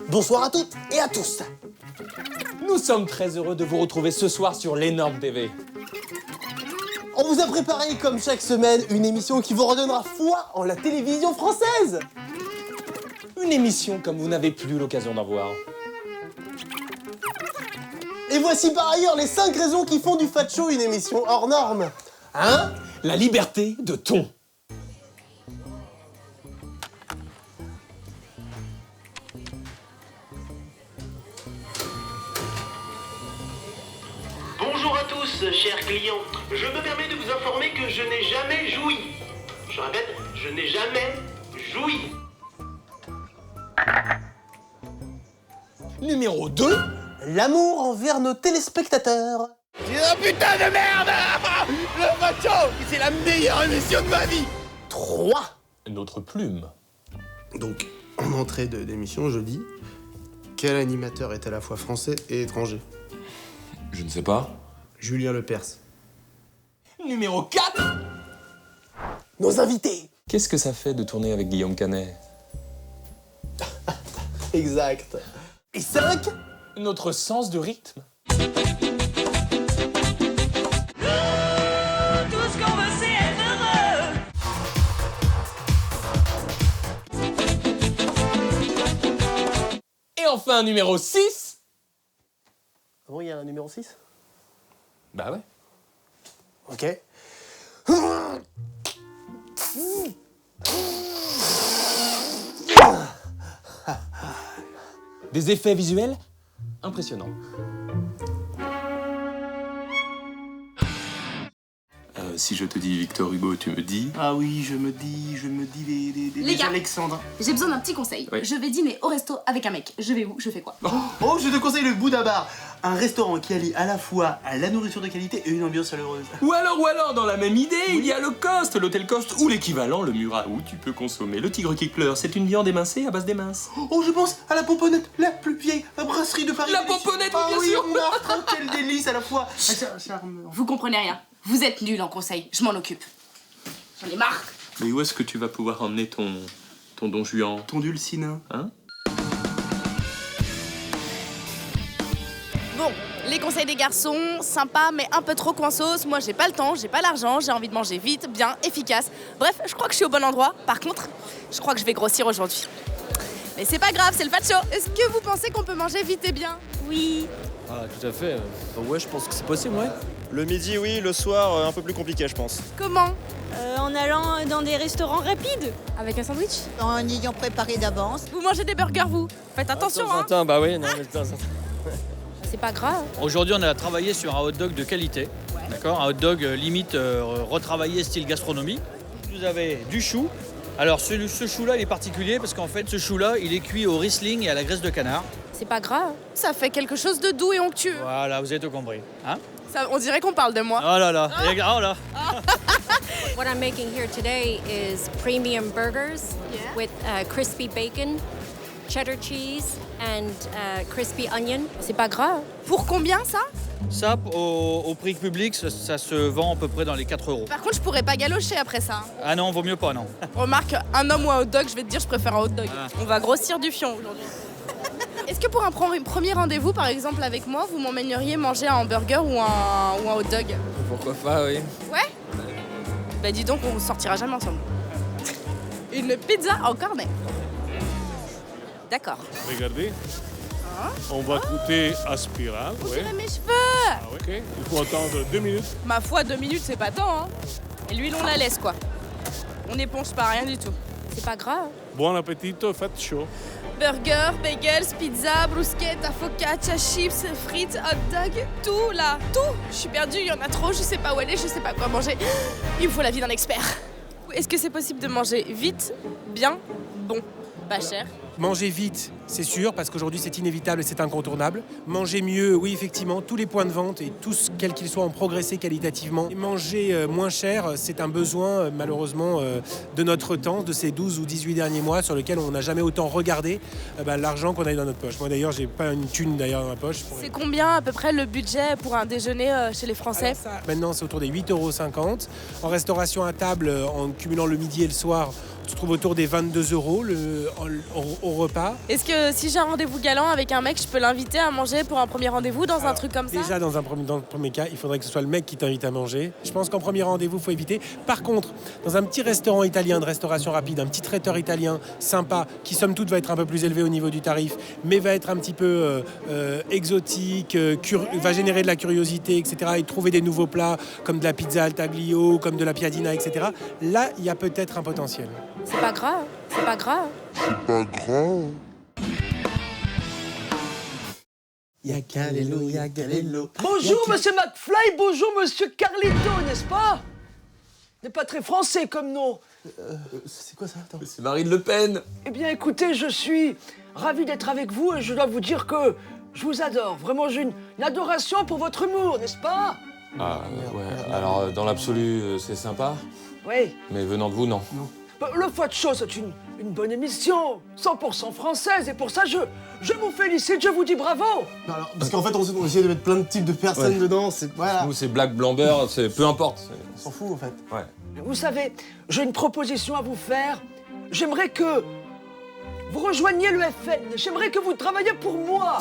Bonsoir à toutes et à tous. Nous sommes très heureux de vous retrouver ce soir sur l'énorme TV. On vous a préparé, comme chaque semaine, une émission qui vous redonnera foi en la télévision française. Une émission comme vous n'avez plus l'occasion d'en voir. Et voici par ailleurs les 5 raisons qui font du Fat Show une émission hors norme. Hein? La liberté de ton. Bonjour à tous, chers clients. Je me permets de vous informer que je n'ai jamais joui. Je répète, je n'ai jamais joui. Numéro 2, l'amour envers nos téléspectateurs. Oh putain de merde! Le Fat Show, c'est la meilleure émission de ma vie! 3, Notre plume. Donc, en entrée de l'émission, je dis quel animateur est à la fois français et étranger? Je ne sais pas. Julien Lepers. numéro 4, nos invités. Qu'est-ce que ça fait de tourner avec Guillaume Canet? Exact. Et 5, Notre sens du rythme. Et enfin, numéro 6. Bon, il y a un numéro 6? Bah ouais. Ok. Des effets visuels impressionnants. Si je te dis Victor Hugo, tu me dis... Ah oui, je me dis Les gars. Alexandres. J'ai besoin d'un petit conseil. Oui. Je vais dîner au resto avec un mec. Je vais où? Je fais quoi? Oh, je te conseille le Bouddha Bar, un restaurant qui allie à la fois à la nourriture de qualité et une ambiance chaleureuse. Ou alors, dans la même idée, il y a le Coste, l'hôtel Coste, ou l'équivalent, le Murat, où tu peux consommer le tigre qui pleure. C'est une viande émincée à base d'émince. Oh, je pense à la Pomponnette, la plus vieille brasserie de Paris. La Pomponnette, ah, bien oui, sûr. Marthe, quel délice à la fois. Charmeur. Vous comprenez rien. Vous êtes nuls en conseil. Je m'en occupe. J'en ai marre. Mais où est-ce que tu vas pouvoir emmener ton Don Juan, Ton dulcinea. hein? Bon, les conseils des garçons, sympa mais un peu trop coinsos. Moi j'ai pas le temps, j'ai pas l'argent, j'ai envie de manger vite, bien, efficace. Bref, je crois que je suis au bon endroit. Par contre, je crois que je vais grossir aujourd'hui. Mais c'est pas grave, c'est le Fat Show. Est-ce que vous pensez qu'on peut manger vite et bien? Oui. Ah, tout à fait. Ouais, je pense que c'est possible, ouais. Le midi, oui, le soir, un peu plus compliqué, je pense. Comment? En allant dans des restaurants rapides. Avec un sandwich? En ayant préparé d'avance. Vous mangez des burgers, vous? Faites attention, hein. Attends, bah oui, non, mais attends. C'est pas grave. Aujourd'hui, on a travaillé sur un hot dog de qualité. D'accord? Un hot dog limite retravaillé style gastronomie. Vous avez du chou. Alors, ce chou-là, il est particulier parce qu'en fait, ce chou-là, il est cuit au Riesling et à la graisse de canard. C'est pas grave. Ça fait quelque chose de doux et onctueux. Voilà, vous avez tout compris. Hein? Ça, on dirait qu'on parle de moi. Oh là là, oh là. What I'm making here today is premium burgers Yeah. with crispy bacon, cheddar cheese and crispy onion. C'est pas grave. Pour combien, ça? Ça, au prix public, ça se vend à peu près dans les 4 €. Par contre, je pourrais pas galocher après ça. Ah non, vaut mieux pas, non. Remarque, un homme ou un hot dog, je vais te dire, je préfère un hot dog. Ah. On va grossir du fion aujourd'hui. Est-ce que pour un premier rendez-vous, par exemple, avec moi, vous m'emmèneriez manger un hamburger ou un hot dog? Pourquoi pas, oui. Ouais? Bah dis donc, on sortira jamais ensemble. Une pizza en cornet. D'accord. Regardez. On va goûter Aspira. On Ouais. dirait mes cheveux! Ah, ok. Il faut attendre 2 minutes. Ma foi, 2 minutes, c'est pas tant, hein. Et l'huile, on la laisse, quoi. On n'éponge pas, rien du tout. C'est pas grave. Bon appétit, Fat Show. Burger, bagels, pizza, bruschetta, focaccia, chips, frites, hot dog, tout là, tout. Je suis perdue, il y en a trop, je sais pas où aller, je sais pas quoi manger. Il me faut la vie d'un expert. Est-ce que c'est possible de manger vite, bien, bon, pas cher? Manger vite, c'est sûr, parce qu'aujourd'hui c'est inévitable et c'est incontournable. Manger mieux, oui effectivement, tous les points de vente et tous, quels qu'ils soient, ont progressé qualitativement. Et manger moins cher, c'est un besoin malheureusement de notre temps, de ces 12 ou 18 derniers mois sur lesquels on n'a jamais autant regardé l'argent qu'on a eu dans notre poche. Moi d'ailleurs, j'ai pas une thune d'ailleurs dans ma poche. C'est combien à peu près le budget pour un déjeuner chez les Français? Maintenant c'est autour des 8,50 €. En restauration à table, en cumulant le midi et le soir, se trouve autour des 22 € au repas. Est-ce que si j'ai un rendez-vous galant avec un mec, je peux l'inviter à manger pour un premier rendez-vous dans un truc comme ça? Déjà, dans le premier cas, il faudrait que ce soit le mec qui t'invite à manger. Je pense qu'en premier rendez-vous, il faut éviter. Par contre, dans un petit restaurant italien de restauration rapide, un petit traiteur italien sympa, qui somme toute va être un peu plus élevé au niveau du tarif, mais va être un petit peu exotique, va générer de la curiosité, etc. Et trouver des nouveaux plats comme de la pizza al taglio, comme de la piadina, etc. Là, il y a peut-être un potentiel. C'est pas grave, c'est pas grave. C'est pas grave. Y'a Galileo. Bonjour, monsieur McFly, bonjour, monsieur Carlito, n'est-ce pas? N'est pas très français comme nom. C'est quoi ça? Attends. C'est Marine Le Pen. Eh bien, écoutez, je suis ravi d'être avec vous et je dois vous dire que je vous adore. Vraiment, j'ai une adoration pour votre humour, n'est-ce pas? Ah, ouais. Alors, dans l'absolu, c'est sympa. Oui. Mais venant de vous, non. Le Foie de Chaud, c'est une bonne émission, 100% française, et pour ça, je vous félicite, je vous dis bravo. Non, alors, parce qu'en fait, on essaie de mettre plein de types de personnes dedans, voilà. Nous, c'est black, blanc, beurre, c'est peu importe. On s'en fout, en fait. Ouais. Vous savez, j'ai une proposition à vous faire. J'aimerais que vous rejoigniez le FN. J'aimerais que vous travailliez pour moi.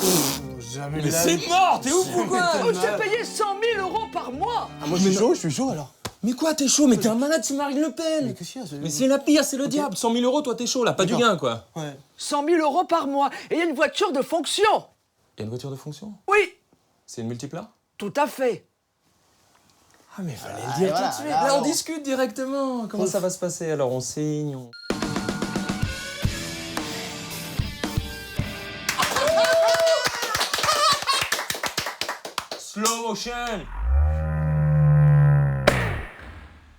Jamais Mais c'est mort, t'es ouf ou quoi? Vous êtes payé 100 000 € par mois. Ah, moi, je suis chaud alors. Mais quoi, t'es chaud? Mais t'es un malade, c'est Marine Le Pen. Mais qu'est-ce qu'il y a? Mais c'est la pire, c'est le diable. 100 000 €, toi, t'es chaud, là, pas du gain, quoi. Ouais. 100 000 € par mois. Et il y a une voiture de fonction. Il y a une voiture de fonction? Oui, C'est une multipla? tout à fait. Ah, mais fallait le dire tout de suite. Là, on discute directement. Comment ça va se passer? Alors, on signe, Slow motion.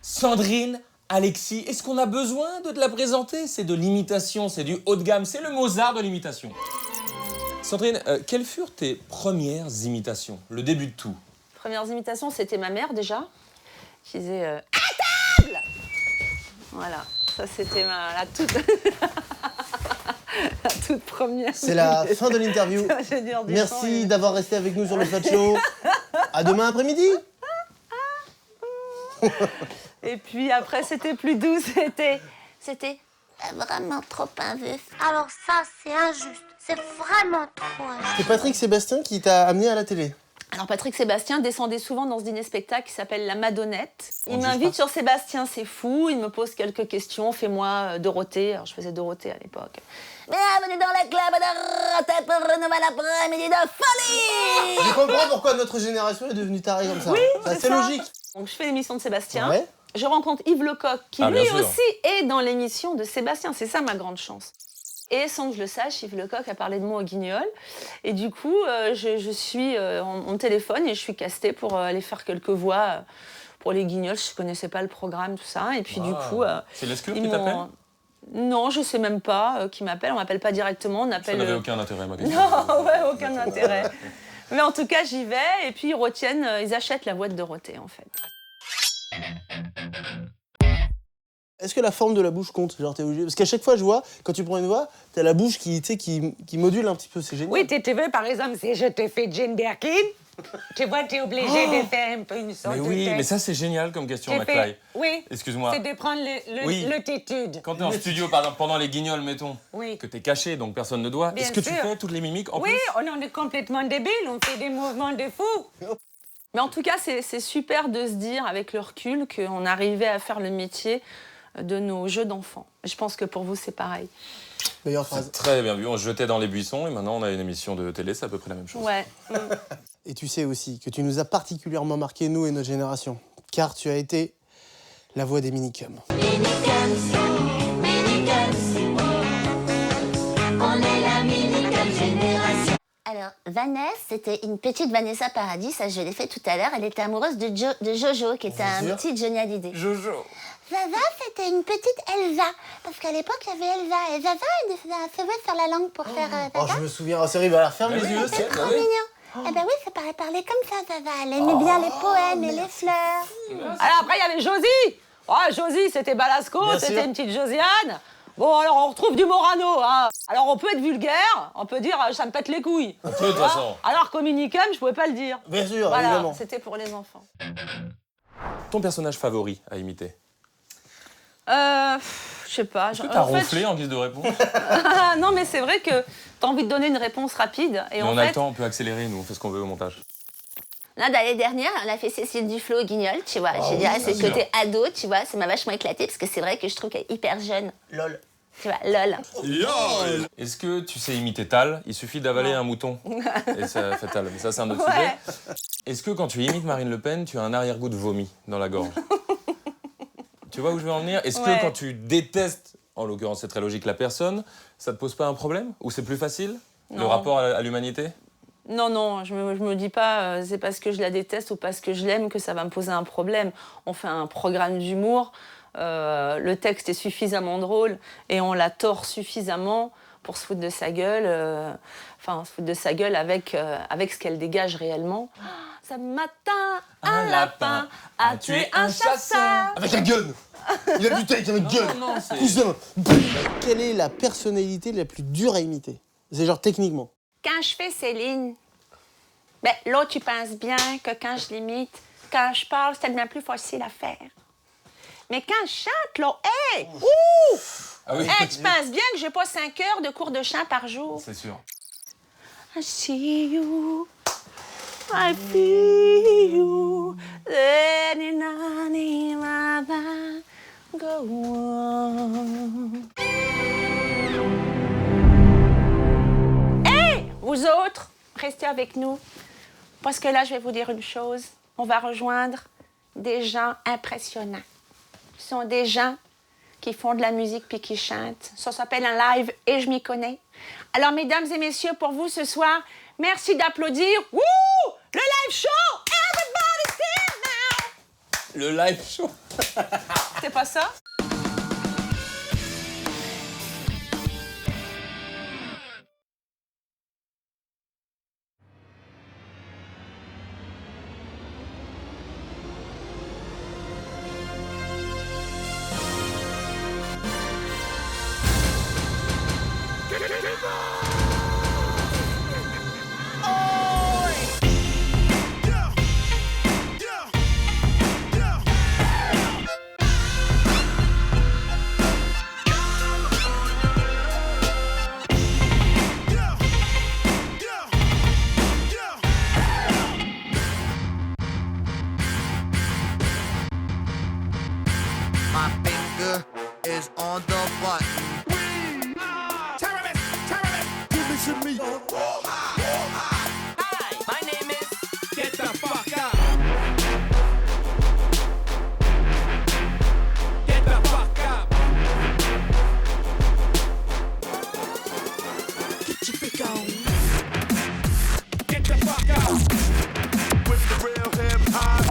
Sandrine, Alexis, est-ce qu'on a besoin de te la présenter? C'est de l'imitation, c'est du haut de gamme, c'est le Mozart de l'imitation. Sandrine, quelles furent tes premières imitations? Le début de tout. Premières imitations, c'était ma mère déjà, qui disait à table. Voilà, ça c'était la toute... la toute première. C'est la fin de l'interview. Merci d'avoir resté avec nous sur le Fat Show. À demain après-midi. Et puis après, c'était plus doux, c'était vraiment trop injuste. Alors ça, c'est injuste. C'est vraiment trop injuste. C'est Patrick Sébastien qui t'a amené à la télé. Alors Patrick Sébastien descendait souvent dans ce dîner-spectacle qui s'appelle La Madonnette. Il m'invite sur Sébastien, c'est fou, il me pose quelques questions, fais-moi Dorothée. Alors je faisais Dorothée à l'époque. Bienvenue dans la club de Dorothée pour un nouvel après-midi de folie. Je comprends pourquoi notre génération est devenue tarée comme ça. Oui, c'est logique. Donc je fais l'émission de Sébastien. Ouais. Je rencontre Yves Lecoq qui lui aussi est dans l'émission de Sébastien. C'est ça ma grande chance. Et sans que je le sache, Yves Lecoq a parlé de moi au Guignol. Et du coup, je suis en téléphone et je suis castée pour aller faire quelques voix pour les Guignols. Je ne connaissais pas le programme, tout ça. Et puis du coup... c'est l'Escure qui t'appelle? Non, je ne sais même pas qui m'appelle. On ne m'appelle pas directement. On appelle... Ça n'avait aucun intérêt, ma question. Non, ouais, aucun intérêt. Mais en tout cas, j'y vais. Et puis ils retiennent, ils achètent la voix de Dorothée, en fait. Est-ce que la forme de la bouche compte? Genre, t'es obligé... Parce qu'à chaque fois, je vois, quand tu prends une voix, t'as la bouche qui module un petit peu, c'est génial. Oui, tu veux, par exemple, si je te fais Jane Birkin, tu vois, t'es obligé de faire un peu une sorte Mais oui, mais ça, c'est génial comme question, McFly. Oui, excuse-moi. c'est de prendre l'attitude. Quand t'es en studio, par exemple, pendant les Guignols, mettons, oui, que t'es caché, donc personne ne doit, est-ce que tu fais toutes les mimiques en plus? Oui, on est complètement débiles, on fait des mouvements de fou. Mais en tout cas, c'est super de se dire, avec le recul, qu'on arrivait à faire le métier de nos jeux d'enfants. Je pense que pour vous, c'est pareil. Meilleure phrase. Très bien vu, on se jetait dans les buissons et maintenant on a une émission de télé, c'est à peu près la même chose. Ouais. Et tu sais aussi que tu nous as particulièrement marqué, nous et notre génération, car tu as été la voix des minicums. On est la minicum génération. Alors, Vanessa, c'était une petite Vanessa Paradis, ça je l'ai fait tout à l'heure. Elle était amoureuse de Jojo, qui était un petit Johnny Hallyday. Jojo. Vava, c'était une petite Elsa, parce qu'à l'époque, il y avait Elsa. Et Vava, elle faisait un feu sur la langue pour faire Vava. Oh, je me souviens, c'est horrible, alors ferme les yeux. C'est trop mignon. Eh ben oui, ça paraît parler comme ça, Vava. Elle aimait bien les poèmes et les fleurs. Alors après, il y avait Josie. Oh, Josie, c'était Balasco, c'était une petite Josiane. Bon, alors on retrouve du Morano, hein. Alors on peut être vulgaire, on peut dire ça me pète les couilles. On peut, de toute façon. Alors qu'au minicum, je pouvais pas le dire. Bien sûr, voilà, évidemment. c'était pour les enfants. Ton personnage favori à imiter? Je Je sais pas. Est-ce que t'as ronflé en guise de réponse? Non, mais c'est vrai que t'as envie de donner une réponse rapide. Et mais on a le temps, on peut accélérer, nous, on fait ce qu'on veut au montage. Là, l'année dernière, on a fait Cécile Duflo au Guignol, tu vois. Je dirais, c'est le côté ado, tu vois. Ça m'a vachement éclaté parce que c'est vrai que je trouve qu'elle est hyper jeune. Lol. Tu vois, lol. LOL. Est-ce que tu sais imiter Tal? Il suffit d'avaler un mouton. Et ça fait Tal. Mais ça, c'est un autre sujet. Est-ce que quand tu imites Marine Le Pen, tu as un arrière-goût de vomi dans la gorge? Tu vois où je veux en venir? Est-ce que quand tu détestes, en l'occurrence c'est très logique, la personne, ça te pose pas un problème? Ou c'est plus facile? Le rapport à l'humanité? Non, je me dis pas c'est parce que je la déteste ou parce que je l'aime que ça va me poser un problème. On fait un programme d'humour, le texte est suffisamment drôle et on la tord suffisamment pour se foutre de sa gueule, se foutre de sa gueule avec ce qu'elle dégage réellement. Ce matin, un lapin a tué un chasseur. Avec un gun. Il a buté avec un gun. Cousin. Quelle est la personnalité la plus dure à imiter? C'est genre techniquement. Quand je fais Céline, ben, l'autre, tu penses bien que quand je l'imite, quand je parle, c'est tellement plus facile à faire. Mais quand je chante, là, hey! Ouh! Ah oui. Hey, tu penses bien que j'ai pas 5 heures de cours de chant par jour? C'est sûr. I see you, I feel you, letting on in my mind, go on. Vous autres, restez avec nous, parce que là, je vais vous dire une chose. On va rejoindre des gens impressionnants. Ce sont des gens qui font de la musique puis qui chantent. Ça s'appelle un live et je m'y connais. Alors, mesdames et messieurs, pour vous ce soir, merci d'applaudir. Wouh! Le live show! Everybody stand now! Le live show. C'est pas ça? My finger is on the button. We are terrorists, give me some meat. Hi, my name is. Get the fuck out. Get the fuck out. Get your freak on. Get the fuck out. With the real hip hop.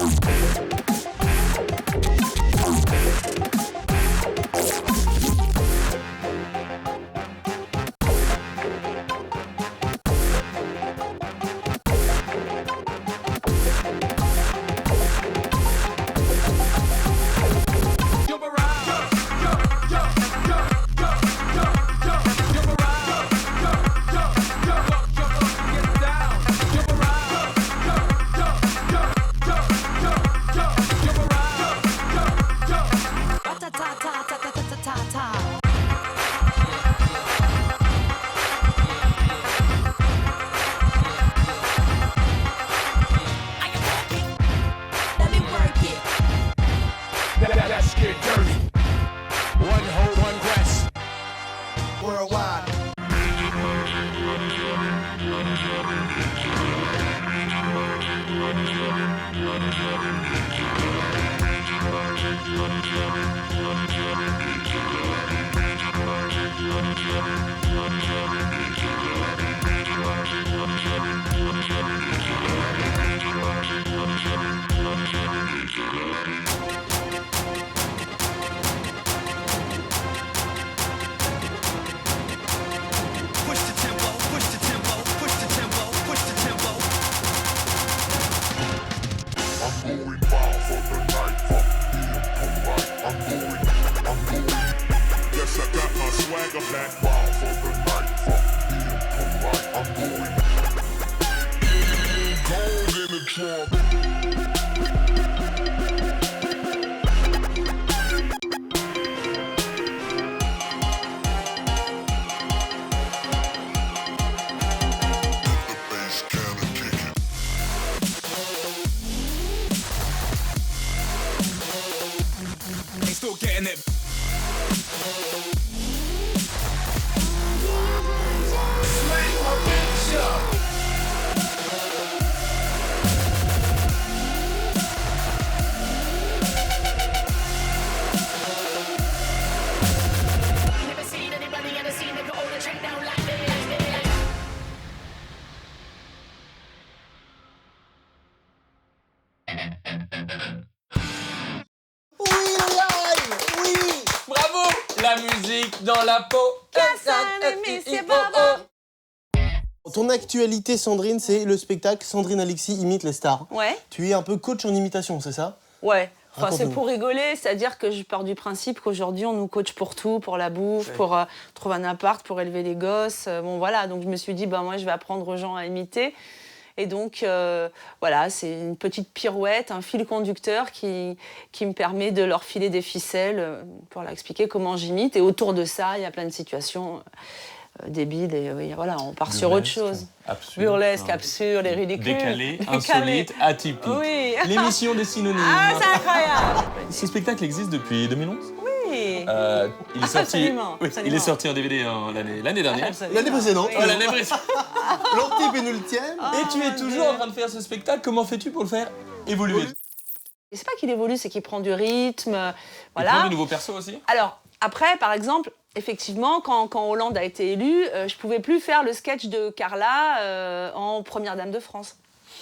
musique dans la peau. Ton actualité, Sandrine, c'est le spectacle Sandrine Alexis imite les stars. Ouais. Tu es un peu coach en imitation, c'est ça? Ouais. Enfin, c'est Raconte-nous. pour rigoler, c'est-à-dire que je pars du principe qu'aujourd'hui, on nous coach pour tout, pour la bouffe, pour trouver un appart, pour élever les gosses. Bon, voilà, donc je me suis dit, moi, je vais apprendre aux gens à imiter. Et donc, voilà, c'est une petite pirouette, un fil conducteur qui me permet de leur filer des ficelles pour leur expliquer comment j'imite. Et autour de ça, il y a plein de situations débiles. Et oui, voilà, on part sur autre chose. Absurde. Burlesque, absurde et ridicule. Décalé, insolite, atypique. Oui. L'émission des synonymes. Ah, c'est incroyable. Ce spectacle existe depuis 2011. Oui. Il est sorti. Absolument, Oui, absolument. il est sorti en DVD l'année dernière. Absolument. L'année précédente. Oh, l'année précédente. L'antépénultième. Et tu es toujours en train de faire ce spectacle. Comment fais-tu pour le faire évoluer? Et c'est pas qu'il évolue, c'est qu'il prend du rythme. Tu Voilà. prends de nouveaux persos aussi? Alors, après, par exemple, effectivement, quand Hollande a été élu, je pouvais plus faire le sketch de Carla en première dame de France.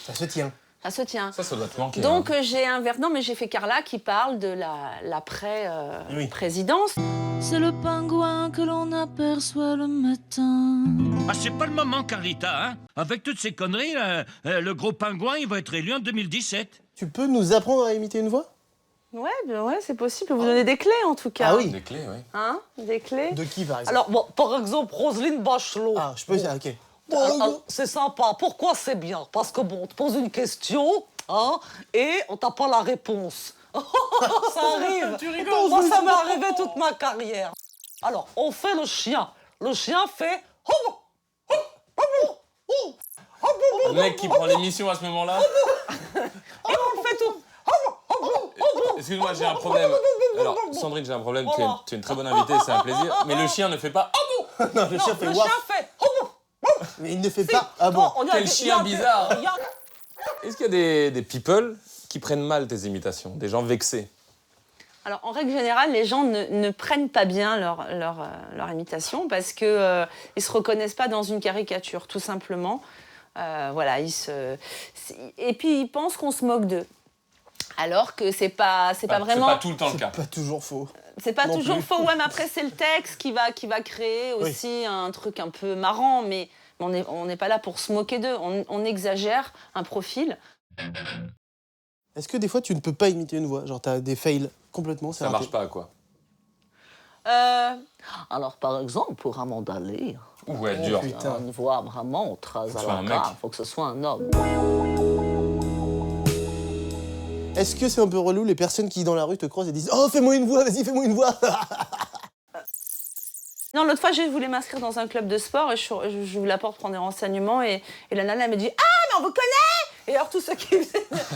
Ça se tient. Ça se tient. Ça doit te manquer. Donc, j'ai fait Carla qui parle de l'après-présidence. C'est le pingouin que l'on aperçoit le matin. Ah, c'est pas le moment, Carlita, hein? Avec toutes ces conneries, le gros pingouin, il va être élu en 2017. Tu peux nous apprendre à imiter une voix? Ouais, c'est possible. Vous donner des clés, en tout cas. Ah oui. Des clés, oui. Hein? Des clés. De qui, par exemple? Alors, bon, par exemple, Roselyne Bachelot. Ah, je peux dire, ok. C'est sympa. Pourquoi c'est bien? Parce que bon, on te pose une question, hein, et on t'a pas la réponse. Ça arrive. Tu rigoles. Moi, ça m'est arrivé toute ma carrière. Alors, on fait le chien. Le chien fait... Le mec qui prend l'émission à ce moment-là. Et on fait tout. Excuse-moi, j'ai un problème. Alors, Sandrine, j'ai un problème. Tu es une très bonne invitée, c'est un plaisir. Mais le chien ne fait pas. Non, le chien fait le waf. chien fait... Mais il ne fait pas. Ah bon? Quel chien bizarre. Est-ce qu'il y a des people qui prennent mal tes imitations, des gens vexés? Alors, en règle générale, les gens ne prennent pas bien leur imitation parce qu'ils ne se reconnaissent pas dans une caricature, tout simplement. Voilà, et puis, ils pensent qu'on se moque d'eux. Alors que c'est pas vraiment... C'est pas tout le temps le cas. C'est pas toujours faux. C'est pas Non toujours plus. faux, ouais, mais après, c'est le texte qui va créer aussi un truc un peu marrant, mais on n'est pas là pour se moquer d'eux. On exagère un profil. Est-ce que des fois, tu ne peux pas imiter une voix? Genre, t'as des fails complètement, c'est Ça raté. marche pas, quoi. Alors, par exemple, pour Amanda Lear, Ouais, dur. une voix vraiment très Faut que à ce soit la un carte. mec. Faut que ce soit un homme. Est-ce que c'est un peu relou les personnes qui, dans la rue, te croisent et disent « Oh, fais-moi une voix, vas-y, fais-moi une voix !» Non, l'autre fois, je voulais m'inscrire dans un club de sport et j'ouvre la porte pour prendre des renseignements et la nana, elle me dit « Ah, mais on vous connaît !» Et alors, tous ceux qui...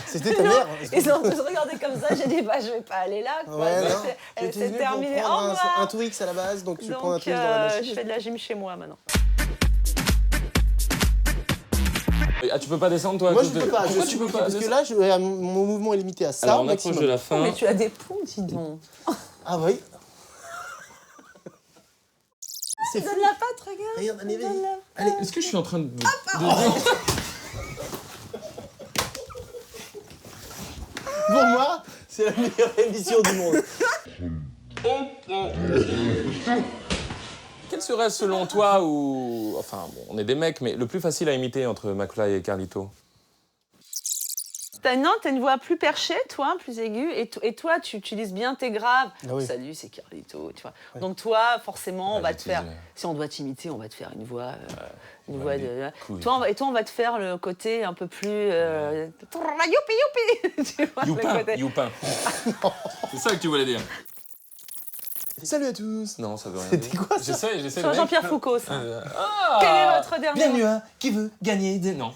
C'était ta mère. Ils ont tous regardé comme ça. J'ai dit « je vais pas aller là. » Ouais, non. Elle Tu étais s'est venue pour terminée. Au prendre revoir. un Twix à la base, donc tu prends un Donc, Twix dans la machine. je fais de la gym chez moi maintenant. Ah, tu peux pas descendre, toi? à Moi, cause je peux de- pas. Pourquoi Je tu peux pas parce que là, mon mouvement est limité à ça. Alors, on maximum. approche de la fin. Mais tu as des poux, dis donc. Ah oui. C'est fou. Donne la patte, regarde. Regarde, allez, vas-y. Donne-la. Allez. Est-ce que je suis en train de... Pour moi, c'est la meilleure émission du monde. Quel serait, selon toi, ou... Enfin, bon, on est des mecs, mais le plus facile à imiter entre McFly et Carlito? T'as une voix plus perchée, toi, plus aiguë, et toi, tu utilises bien tes graves. Ah oui. Salut, c'est Carlito, tu vois. Donc toi, forcement, on va te j'utilise, faire... Si on doit t'imiter, on va te faire une voix... une ouais, voix des de... couilles. Toi, on va te faire le côté un peu plus... Youpi, youpi. Tu vois, le Youpin, côté... youpin. C'est ça que tu voulais dire. Salut à tous. Non, ça veut rien C'était dire. quoi ça? J'essaie Sur le mec. Jean-Pierre Foucault, ça. Ah, Quel est votre dernier Bienvenue mot à Qui veut gagner des... Non.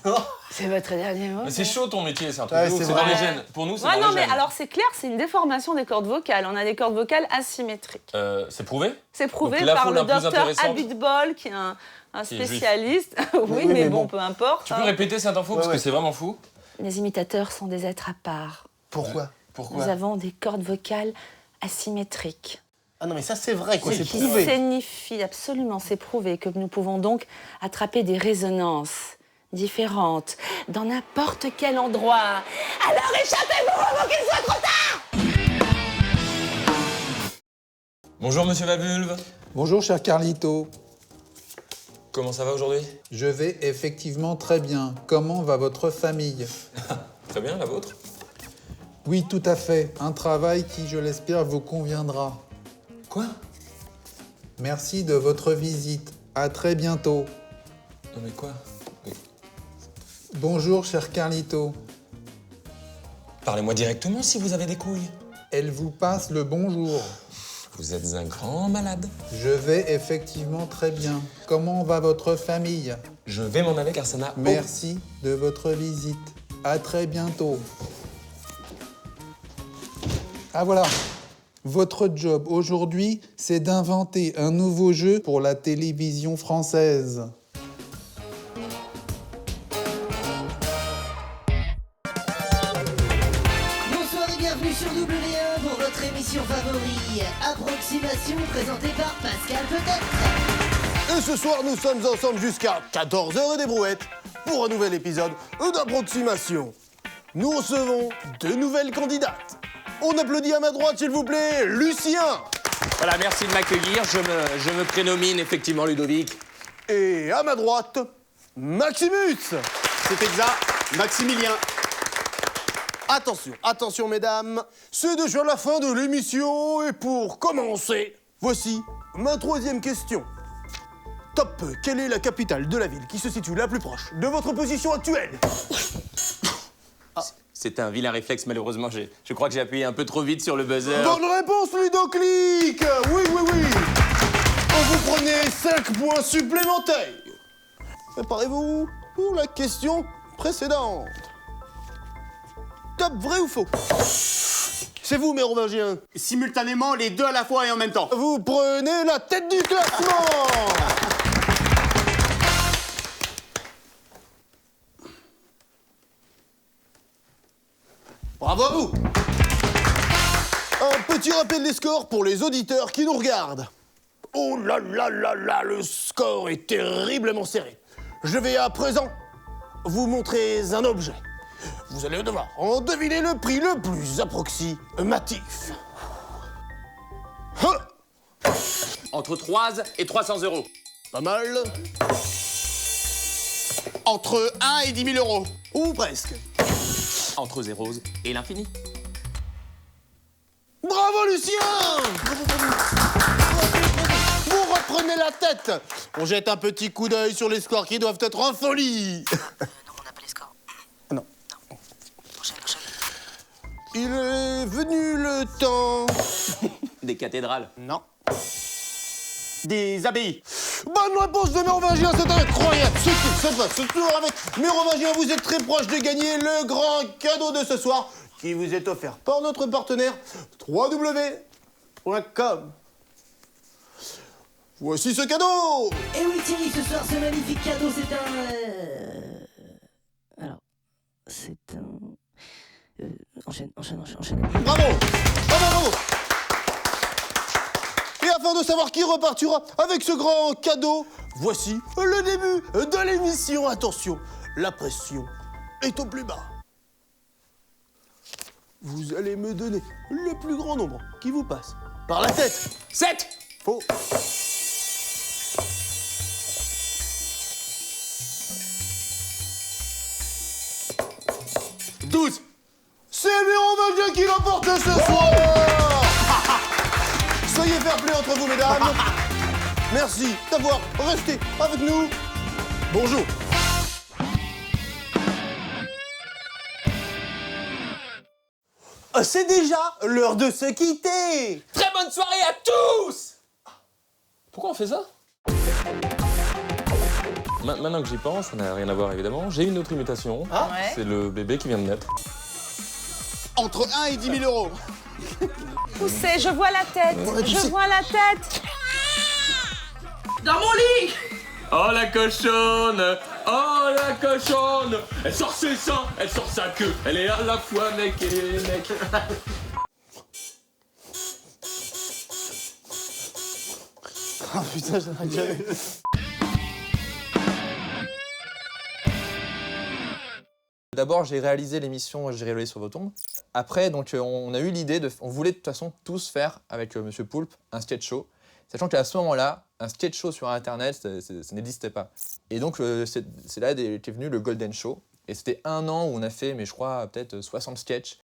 C'est votre dernier mot. Mais c'est chaud ton métier, c'est un truc Ouais, de ouf, c'est c'est vrai. dans les gènes. Pour nous, c'est Ouais, dans non, les mais gènes. alors c'est clair, c'est une déformation des cordes vocales. On a des cordes vocales asymétriques. C'est prouvé? C'est prouvé Donc, l'info par le la plus docteur intéressante- Abitbol, qui est un Qui est juif. spécialiste. oui, Oui, mais bon. bon, peu importe. Tu peux répéter cette info, parce ouais. que c'est vraiment fou. Les imitateurs sont des êtres à part. Pourquoi? Pourquoi? Nous avons des cordes vocales asymétriques. Ah non, mais ça, c'est vrai, quoi. Ce C'est qui prouvé. signifie absolument, c'est prouvé, que nous pouvons donc attraper des résonances différentes dans n'importe quel endroit. Alors échappez-vous avant qu'il soit trop tard! Bonjour, monsieur Valvulve. Bonjour, cher Carlito. Comment ça va aujourd'hui? Je vais effectivement très bien. Comment va votre famille? Très bien, la vôtre? Oui, tout à fait. Un travail qui, je l'espère, vous conviendra. Quoi? Merci de votre visite. À très bientôt. Non mais quoi? Bonjour, cher Carlito. Parlez-moi directement si vous avez des couilles. Elle vous passe le bonjour. Vous êtes un grand malade. Je vais effectivement très bien. Comment va votre famille? Je vais m'en aller car ça n'a... Merci de votre visite. À très bientôt. Ah voilà. Votre job aujourd'hui, c'est d'inventer un nouveau jeu pour la télévision française. Bonsoir et bienvenue sur W1 pour votre émission favori, Approximation, présentée par Pascal peut-être. Et ce soir, nous sommes ensemble jusqu'à 14h et des brouettes pour un nouvel épisode d'Approximation. Nous recevons 2 nouvelles candidates. On applaudit à ma droite, s'il vous plaît, Lucien. Voilà, merci de m'accueillir. Je me prénomine effectivement Ludovic. Et à ma droite, Maximus. C'est exact, Maximilien. Attention, attention mesdames, c'est déjà la fin de l'émission et pour commencer, voici ma 3e question. Top, quelle est la capitale de la ville qui se situe la plus proche de votre position actuelle? C'est un vilain réflexe, malheureusement. Je crois que j'ai appuyé un peu trop vite sur le buzzer. Bonne réponse, Ludoclic. Oui, oui, oui. Vous prenez 5 points supplémentaires. Préparez-vous pour la question précédente. Top, vrai ou faux? C'est vous, mérovingiens. Simultanément, les 2 à la fois et en même temps. Vous prenez la tête du classement. Bravo à vous. Un petit rappel des scores pour les auditeurs qui nous regardent. Oh là là là là, le score est terriblement serré. Je vais à présent vous montrer un objet. Vous allez devoir en deviner le prix le plus approximatif. Entre 3 et 300 €. Pas mal. Entre 1 et 10 000 €. Ou presque. Entre 0 et l'infini. Bravo Lucien! Vous reprenez la tête. On jette un petit coup d'œil sur les scores qui doivent être en folie. Non, on n'a pas les scores. Non. Non. Enchaîne. Il est venu le temps... Des cathédrales. Non. Des abbayes. Bonne réponse de Mérovingien, c'est incroyable. Ce qui se passe ce soir avec Mérovingien, vous êtes très proche de gagner le grand cadeau de ce soir qui vous est offert par notre partenaire www.com. Voici ce cadeau. Et oui Thierry, ce soir ce magnifique cadeau, c'est un... Alors, c'est un... Enchaîne. Bravo. Bravo. Et afin de savoir qui repartira avec ce grand cadeau, voici le début de l'émission. Attention, la pression est au plus bas. Vous allez me donner le plus grand nombre qui vous passe par la tête. 7. Faux. C'est Mérovingien qui l'emporte ce soir. Soyez fair play entre vous, mesdames. Merci d'avoir resté avec nous. Bonjour. C'est déjà l'heure de se quitter. Très bonne soirée à tous. Pourquoi on fait ça? Maintenant que j'y pense, ça n'a rien à voir évidemment. J'ai une autre imitation. Ah ouais. C'est le bébé qui vient de naître. Entre 1 et 10 000 €. Poussez, je vois la tête. Je vois la tête. Dans mon lit. Oh la cochonne. Oh la cochonne. Elle sort ses seins, elle sort sa queue. Elle est à la fois mec et mec. Oh putain, j'arrête jamais. D'abord, j'ai réalisé l'émission J'irai voler sur vos tombes. Après, donc, on a eu l'idée on voulait de toute façon tous faire avec Monsieur Poulpe un sketch show. Sachant qu'à ce moment-là, un sketch show sur Internet, ça n'existait pas. Et donc, c'est là qu'est venu le Golden Show. Et c'était un an où on a fait, mais je crois, peut-être 60 sketchs.